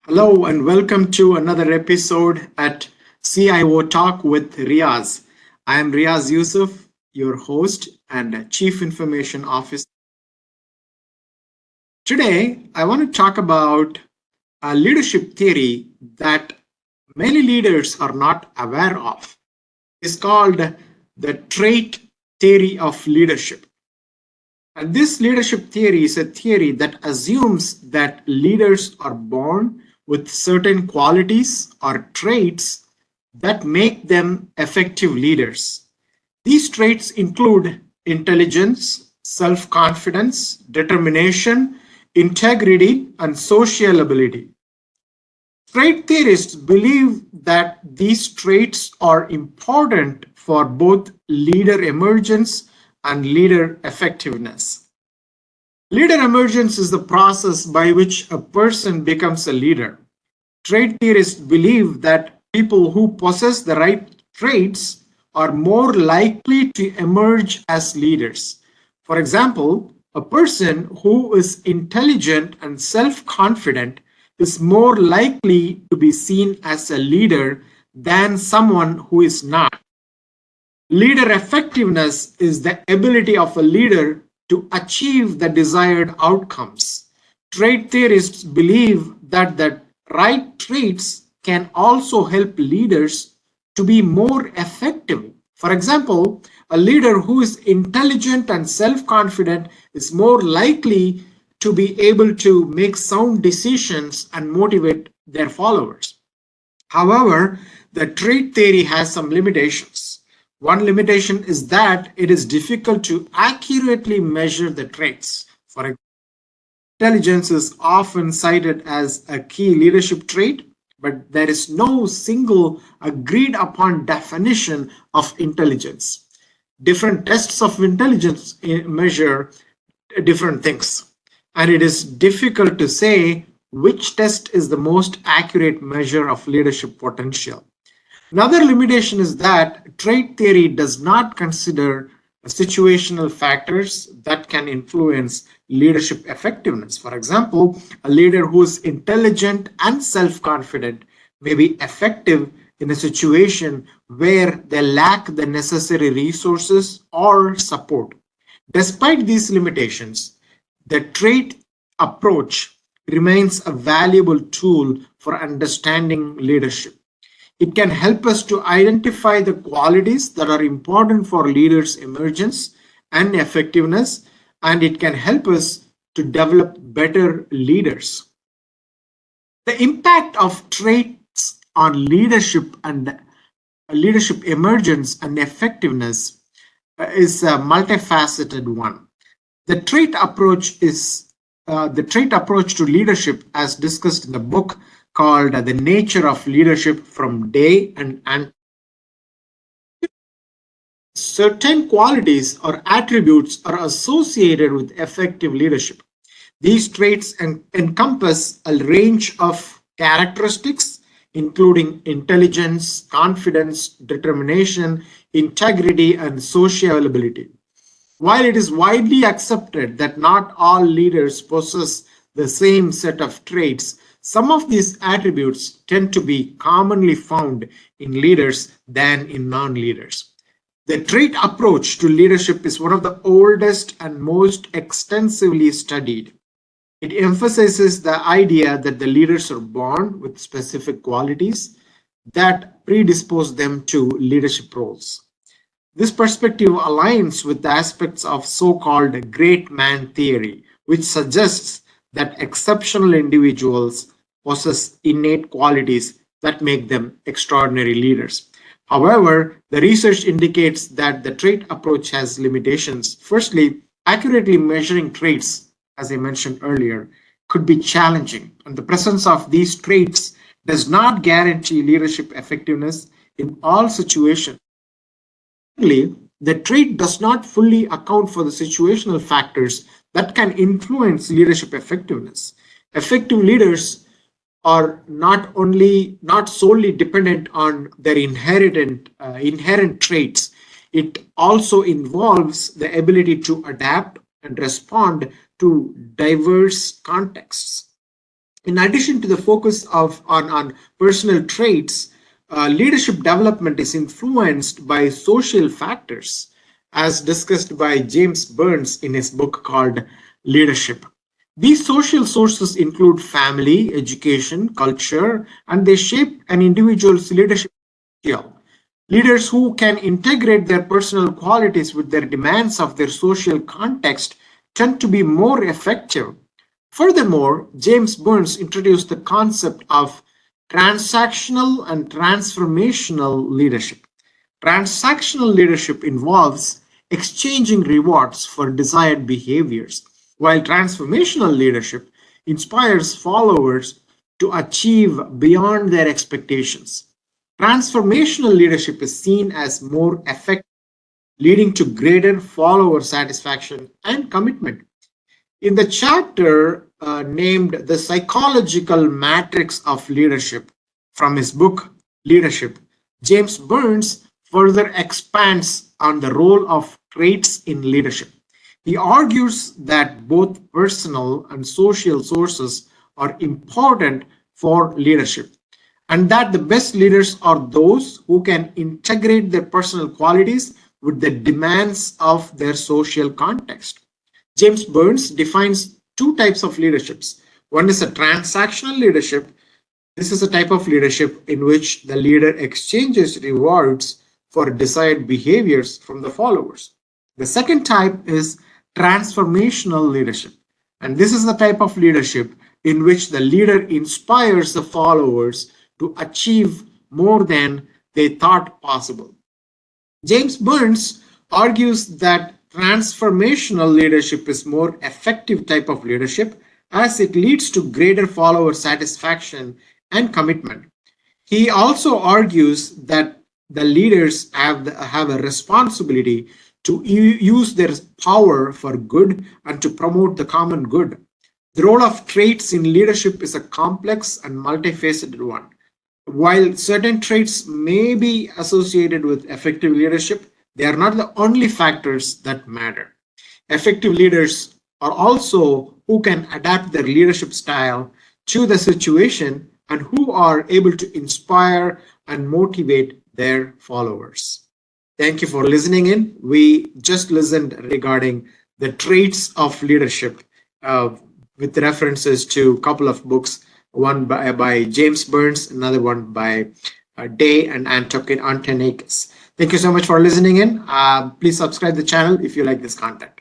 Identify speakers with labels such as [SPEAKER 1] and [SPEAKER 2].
[SPEAKER 1] Hello and welcome to another episode at CIO Talk with Riaz. I am Riaz Yusuff, your host and Chief Information Officer. Today, I want to talk about a leadership theory that many leaders are not aware of. It's called the trait theory of leadership. And this leadership theory is a theory that assumes that leaders are born with certain qualities or traits that make them effective leaders. These traits include intelligence, self confidence, determination, integrity, and social ability. Trait theorists believe that these traits are important for both leader emergence and leader effectiveness. Leader emergence is the process by which a person becomes a leader. Trait theorists believe that people who possess the right traits are more likely to emerge as leaders. For example, a person who is intelligent and self confident is more likely to be seen as a leader than someone who is not. Leader effectiveness is the ability of a leader to achieve the desired outcomes. Trait theorists believe that the right traits can also help leaders to be more effective. For example, a leader who is intelligent and self confident is more likely to be able to make sound decisions and motivate their followers. However, the trait theory has some limitations. One limitation is that it is difficult to accurately measure the traits. For example, intelligence is often cited as a key leadership trait, but there is no single agreed upon definition of intelligence. Different tests of intelligence measure different things, and it is difficult to say which test is the most accurate measure of leadership potential. Another limitation is that trait theory does not consider situational factors that can influence leadership effectiveness. For example, a leader who is intelligent and self confident may be effective in a situation where they lack the necessary resources or support. Despite these limitations, the trait approach remains a valuable tool for understanding leadership. It can help us to identify the qualities that are important for leaders' emergence and effectiveness, and it can help us to develop better leaders. The impact of traits on leadership and leadership emergence and effectiveness is a multifaceted one. The trait approach is the trait approach to leadership, as discussed in the book called The Nature of Leadership from Day and certain qualities or attributes are associated with effective leadership. These traits encompass a range of characteristics, including intelligence, confidence, determination, integrity, and sociability. While it is widely accepted that not all leaders possess the same set of traits, some of these attributes tend to be commonly found in leaders than in non leaders. The trait approach to leadership is one of the oldest and most extensively studied. It emphasizes the idea that the leaders are born with specific qualities that predispose them to leadership roles. This perspective aligns with the aspects of so-called great man theory, which suggests that exceptional individuals possess innate qualities that make them extraordinary leaders. However, the research indicates that the trait approach has limitations. Firstly, accurately measuring traits, as I mentioned earlier, could be challenging, and the presence of these traits does not guarantee leadership effectiveness in all situations. Secondly, the trait does not fully account for the situational factors that can influence leadership effectiveness. Effective leaders are not solely dependent on their inherent traits. It also involves the ability to adapt and respond to diverse contexts. In addition to the focus on personal traits, leadership development is influenced by social factors, as discussed by James Burns in his book called Leadership. These social sources include family, education, culture, and they shape an individual's leadership potential. Leaders who can integrate their personal qualities with their demands of their social context tend to be more effective. Furthermore, James Burns introduced the concept of transactional and transformational leadership. Transactional leadership involves exchanging rewards for desired behaviors, while transformational leadership inspires followers to achieve beyond their expectations. Transformational leadership is seen as more effective, leading to greater follower satisfaction and commitment. In the chapter named The Psychological Matrix of Leadership from his book Leadership, James Burns further expands on the role of traits in leadership. He argues that both personal and social sources are important for leadership, and that the best leaders are those who can integrate their personal qualities with the demands of their social context. James Burns defines two types of leaderships. One is a transactional leadership. This is a type of leadership in which the leader exchanges rewards for desired behaviors from the followers. The second type is transformational leadership. And this is the type of leadership in which the leader inspires the followers to achieve more than they thought possible. James Burns argues that transformational leadership is more effective type of leadership as it leads to greater follower satisfaction and commitment. He also argues that the leaders have a responsibility to use their power for good and to promote the common good. The role of traits in leadership is a complex and multifaceted one. While certain traits may be associated with effective leadership, they are not the only factors that matter. Effective leaders are also who can adapt their leadership style to the situation and who are able to inspire and motivate their followers. Thank you for listening in. We just listened regarding the traits of leadership with references to a couple of books, one by James Burns, another one by Day and Antonikis. Thank you so much for listening in. Please subscribe the channel if you like this content.